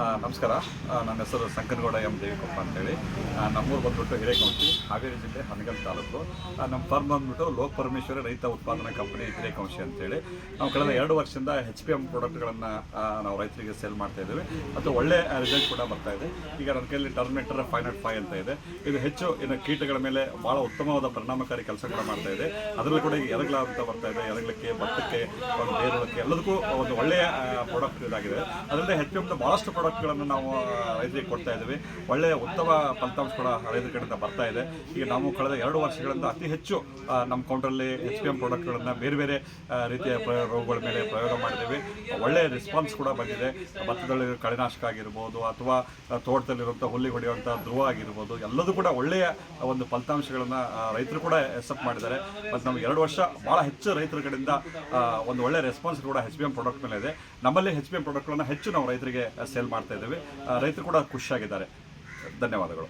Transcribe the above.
ನಮಸ್ಕಾರ. ನನ್ನ ಹೆಸರು ಶಂಕರಗೌಡ ಎಂ ದೇವಿಕೊಪ್ಪ ಅಂತೇಳಿ. ನಮ್ಮೂರು ಬಂದ್ಬಿಟ್ಟು ಹಿರೇಕಂಶಿ, ಹಾವೇರಿ ಜಿಲ್ಲೆ ಹನಗಲ್ ತಾಲೂಕು. ನಮ್ಮ ಫರ್ಮ್ ಬಂದ್ಬಿಟ್ಟು ಲೋಕ ಪರಮೇಶ್ವರಿ ರೈತ ಉತ್ಪಾದನಾ ಕಂಪನಿ ಹಿರೇಕಂಶಿ ಅಂತೇಳಿ. ನಾವು ಕಳೆದ 2 ವರ್ಷದಿಂದ HPM ಪ್ರಾಡಕ್ಟ್ಗಳನ್ನು ನಾವು ರೈತರಿಗೆ ಸೇಲ್ ಮಾಡ್ತಾ ಇದ್ದೀವಿ ಮತ್ತು ಒಳ್ಳೆ ರಿಸಲ್ಟ್ ಕೂಡ ಬರ್ತಾ ಇದೆ. ಈಗ ನನ್ನ ಕೈಯಲ್ಲಿ ಟರ್ಮಿನೇಟರ್ 505 ಅಂತ ಇದೆ. ಇದು ಹೆಚ್ಚು ಇನ್ನು ಕೀಟಗಳ ಮೇಲೆ ಭಾಳ ಉತ್ತಮವಾದ ಪರಿಣಾಮಕಾರಿ ಕೆಲಸ ಕೂಡ ಮಾಡ್ತಾ ಇದೆ. ಅದರಲ್ಲೂ ಕೂಡ ಈಗ ಎರಗಲ ಅಂತ ಬರ್ತಾ ಇದೆ. ಎರಗಲಕ್ಕೆ, ಭತ್ತಕ್ಕೆ, ಒಂದು ಬೇರುಳಕ್ಕೆ ಎಲ್ಲದಕ್ಕೂ ಒಂದು ಒಳ್ಳೆಯ ಪ್ರಾಡಕ್ಟ್ ಇದಾಗಿದೆ. ಅದರಿಂದ HPM ಭಾಳಷ್ಟು ಪ್ರಾಡಕ್ಟ್ಗಳನ್ನು ನಾವು ರೈತರಿಗೆ ಕೊಡ್ತಾ ಇದ್ದೀವಿ. ಒಳ್ಳೆಯ ಉತ್ತಮ ಫಲಿತಾಂಶ ಕೂಡ ರೈತರ ಕಡೆಯಿಂದ ಬರ್ತಾ ಇದೆ. ಈಗ ನಾವು ಕಳೆದ 2 ವರ್ಷಗಳಿಂದ ಅತಿ ಹೆಚ್ಚು ನಮ್ಮ ಕೌಂಟ್ರಲ್ಲಿ HPM ಪ್ರಾಡಕ್ಟ್ಗಳನ್ನು ಬೇರೆ ಬೇರೆ ರೀತಿಯ ರೋಗಗಳ ಮೇಲೆ ಪ್ರಯೋಗ ಮಾಡಿದ್ದೀವಿ. ಒಳ್ಳೆಯ ರೆಸ್ಪಾನ್ಸ್ ಕೂಡ ಬಂದಿದೆ. ಭತ್ತದಲ್ಲಿ ಕಳೆನಾಶಕ ಆಗಿರ್ಬೋದು ಅಥವಾ ತೋಟದಲ್ಲಿರುವಂಥ ಹುಲ್ಲಿಗೆ ಹೊಡೆಯುವಂಥ ಧ್ರುವ ಆಗಿರ್ಬೋದು, ಎಲ್ಲದೂ ಕೂಡ ಒಳ್ಳೆಯ ಒಂದು ಫಲಿತಾಂಶಗಳನ್ನು ರೈತರು ಕೂಡ ಎಕ್ಸೆಪ್ಟ್ ಮಾಡಿದ್ದಾರೆ. ಮತ್ತು ನಾವು 2 ವರ್ಷ ಭಾಳ ಹೆಚ್ಚು ರೈತರ ಕಡೆಯಿಂದ ಒಂದು ಒಳ್ಳೆಯ ರೆಸ್ಪಾನ್ಸ್ ಕೂಡ HPM ಪ್ರಾಡಕ್ಟ್ ಮೇಲೆ ಇದೆ. ನಮ್ಮಲ್ಲಿ HPM ಪ್ರಾಡಕ್ಟ್ಗಳನ್ನು ಹೆಚ್ಚು ನಾವು ರೈತರಿಗೆ ಸೇಲ್ ಮಾಡ್ತಾ ಇದ್ದೀವಿ. ರೈತರು ಕೂಡ ಖುಷಿಯಾಗಿದ್ದಾರೆ. ಧನ್ಯವಾದಗಳು.